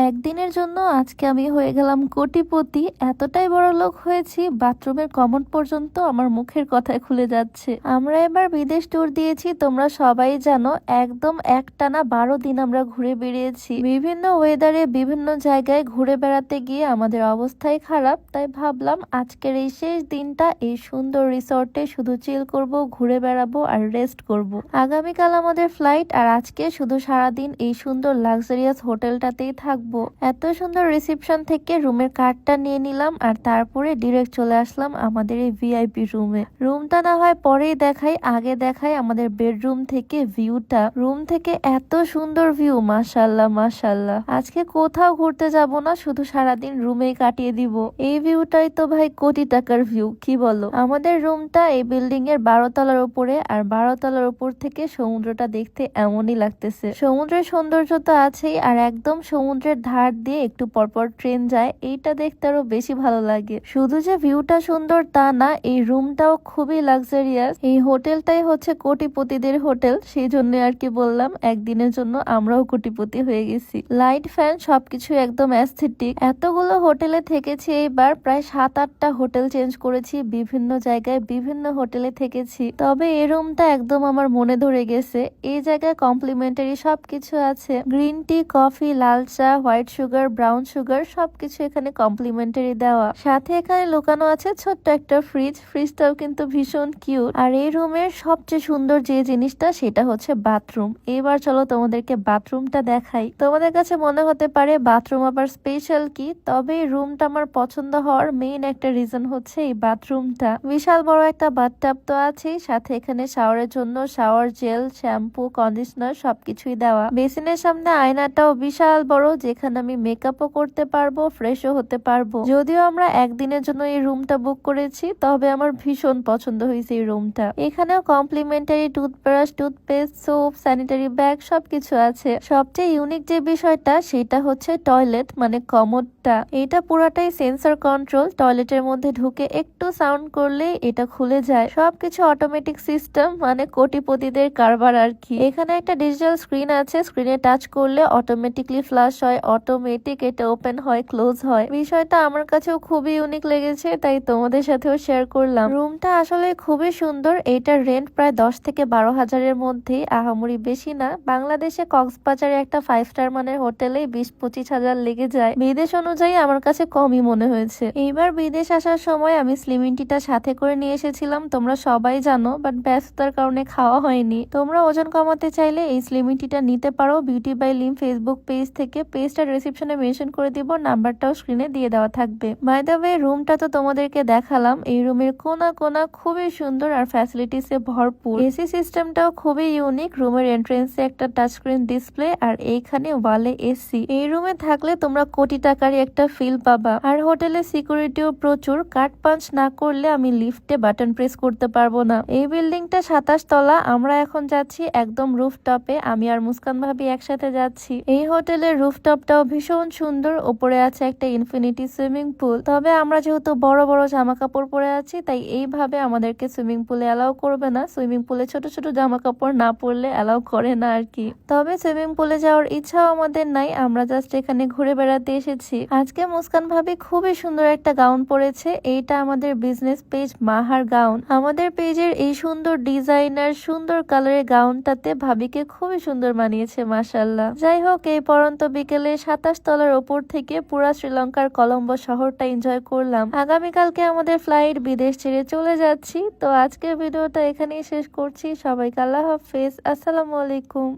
একদিনের জন্য আজকে আমি হয়ে গেলাম কোটিপতি। এতটাই বড়লোক হয়েছি, বাথরুমের কমোড পর্যন্ত আমার মুখের কথায় খুলে যাচ্ছে। আমরা এবার বিদেশ ট্যুর দিয়েছি, তোমরা সবাই জানো। একদম একটানা 12 দিন আমরা ঘুরে বেরিয়েছি। বিভিন্ন ওয়েদারে বিভিন্ন জায়গায় ঘুরে বেড়াতে গিয়ে আমাদের অবস্থাই খারাপ। তাই ভাবলাম আজকের এই শেষ দিনটা এই সুন্দর রিসর্টে শুধু চিল করব, ঘুরে বেড়াবো আর রেস্ট করব। আগামীকাল আমাদের ফ্লাইট, আর আজকে শুধু সারাদিন এই সুন্দর লাক্সারিয়াস হোটেলটাতেই থাকবো। এত সুন্দর রিসেপশন থেকে রুমের কার্ডটা নিয়ে নিলাম, আর তারপরে ডিরেক্ট চলে আসলাম আমাদের এই ভিআইপি রুমে। রুমটা না হয় পরেই দেখাই, আগে দেখাই আমাদের বেডরুম থেকে ভিউটা। রুম থেকে এত সুন্দর ভিউ, মাশাল্লাহ মাশাল্লাহ। আজকে কোথাও ঘুরতে যাব না, শুধু সারাদিন রুমেই কাটিয়ে দিব। এই ভিউটাই তো ভাই কোটি টাকার ভিউ, কি বলো? আমাদের রুমটা এই বিল্ডিং এর 12 তলার উপরে, আর 12 তলার উপর থেকে সমুদ্রটা দেখতে এমনই লাগতেছে। সমুদ্রের সৌন্দর্য তো আছেই, আর একদম সমুদ্রের ধার দিয়ে একটু পরপর ট্রেন যায়, এইটা দেখতে আরো বেশি ভালো লাগে। শুধু যে ভিউটা সুন্দর তা না, এই রুমটাও খুবই লাক্সারিয়াস। এই হোটেলটাই হচ্ছে কোটিপতিদের হোটেল, সেই জন্য আর কি বললাম একদিনের জন্য আমরাও কোটিপতি হয়ে গেছি। লাইট, ফ্যান সবকিছু একদম অ্যাস্থেটিক। এতগুলো হোটেলে থেকেছি এইবার, প্রায় 7-8টা হোটেল চেঞ্জ করেছি, বিভিন্ন জায়গায় বিভিন্ন হোটেলে থেকেছি। তবে এই রুমটা একদম আমার মনে ধরে গেছে। এই জায়গায় কমপ্লিমেন্টারি সবকিছু আছে, গ্রিন টি, কফি, লাল চা, হোয়াইট সুগার, ব্রাউন সুগার সবকিছু এখানে কমপ্লিমেন্টারি দেওয়া। সাথে এখানে লুকানো আছে ছোট্ট একটা ফ্রিজ। ফ্রিজটাও কিন্তু ভীষণ কিউট। আর এই রুমের সবচেয়ে সুন্দর যে জিনিসটা সেটা হচ্ছে বাথরুম। এবার চলো তোমাদেরকে বাথরুমটা দেখাই। তোমাদের কাছে মনে হতে পারে বাথরুম আবার স্পেশাল কি, তবে এই রুমটা আমার পছন্দ হওয়ার মেইন একটা রিজন হচ্ছে এই বাথরুমটা। বিশাল বড় একটা বাথটাব তো আছেই, সাথে এখানে শাওয়ারের জন্য শাওয়ার জেল, শ্যাম্পু, কন্ডিশনার সবকিছুই দেওয়া। বেসিনের সামনে আয়নাটাও বিশাল বড়, যেখানে আমি মেকআপও করতে পারবো, ফ্রেশও হতে পারবো। যদিও আমরা একদিনের জন্য এই রুমটা বুক করেছি, তবে আমার ভীষণ পছন্দ হয়েছে এই রুমটা। এখানেও complimentary toothbrush, toothpaste, soap, sanitary bag সবকিছু আছে। সবচেয়ে ইউনিক যে বিষয়টা সেটা হচ্ছে টয়লেট, মানে কমোডটা। এটা পুরাটাই সেন্সর কন্ট্রোল। টয়লেটের মধ্যে ঢুকে একটু সাউন্ড করলেই এটা খুলে যায়। সবকিছু অটোমেটিক সিস্টেম, মানে কোটিপতিদের কারবার আর কি। এখানে একটা ডিজিটাল স্ক্রিন আছে, স্ক্রিনে টাচ করলে অটোমেটিকলি ফ্ল্যাশ হয়, অটোমেটিক এটা ওপেন হয়, ক্লোজ হয়। বিষয়টা আমার কাছেও খুবই ইউনিক লেগেছে, তাই তোমাদের সাথেও শেয়ার করলাম। রুমটা আসলে খুবই সুন্দর। এটার রেন্ট প্রায় 10 থেকে 12 হাজারের মধ্যেই, আহামরি বেশি না। বাংলাদেশে কক্সবাজারে একটা 5 স্টার মানের হোটেলে 20-25 হাজার লেগে যায়। বিদেশ অনুযায়ী আমার কাছে কমই মনে হয়েছে। এইবার বিদেশ আসার সময় আমি স্লিমিং টিটা সাথে করে নিয়ে এসেছিলাম, তোমরা সবাই জানো, বাট ব্যস্ততার কারণে খাওয়া হয়নি। তোমরা ওজন কমাতে চাইলে এই স্লিমিং টিটা নিতে পারো beauty by Lim Facebook page থেকে। পেজটা ডেসক্রিপশনে মেনশন করে দিব, নাম্বারটাও স্ক্রিনে দিয়ে দেওয়া থাকবে। বাই দ্য ওয়ে, রুমটা তো তোমাদেরকে দেখালাম। এই রুমের কোনা কোনা খুবই সুন্দর আর ফ্যাসিলিটিসে ভরপুর। এসি সিস্টেমটাও খুবই ইউনিক। রুমের এন্ট্রেন্সে একটা টাচ স্ক্রিন ডিসপ্লে, আর এইখানে ওয়ালে এসি। এই রুমে থাকলে তোমরা কোটি টাকারই একটা ফিল পাবা। আর হোটেলে সিকিউরিটিও প্রচুর। কার্ড পাঞ্চ না করলে আমি লিফটে বাটন প্রেস করতে পারবো না। এই বিল্ডিংটা 27 তলা। আমরা এখন যাচ্ছি একদম রুফটপে, আমি আর মুস্কান ভাবি একসাথে যাচ্ছি। এই হোটেলের রুফটপটাও ভীষণ সুন্দর। ওপরে আছে একটা ইনফিনিটি সুইমিং পুল। তবে আমরা যেহেতু বড় বড় জামা কাপড় পরে আছি, তাই এইভাবে আমাদেরকে সুইমিং পুলে অ্যালাউ করবে না। সুইমিং পুলে ছোট ছোট জামা কাপড় না পরলে অ্যালাউ করে না আর কি। তবে সুইমিং পুলে যাওয়ার ইচ্ছাও আমাদের নাই, আমরা জাস্ট এখানে ঘুরে বেড়াতে এসেছি। আজকে মুস্কান ভাবি খুবই সুন্দর একটা গাউন পরেছে। এইটা আমাদের বিজনেস পেজ মাহার গাউন। আমাদের পেজের এই সুন্দর ডিজাইনার, সুন্দর কালারের গাউনটাতে ভাবিকে খুবই সুন্দর মানিয়েছে, মাশাল্লাহ। যাই হোক, এই পরন্ত বিকেলে 27 তলার ওপর থেকে পুরা শ্রীলঙ্কার কলম্বো শহরটা এনজয় করলাম। আগামীকালকে আমাদের ফ্লাইট, বিদেশ ছেড়ে চলে যাচ্ছি। তো আজকের ভিডিওটা এখানেই শেষ করছি। সবাইকে আল্লাহ হাফেজ, আসসালামু আলাইকুম।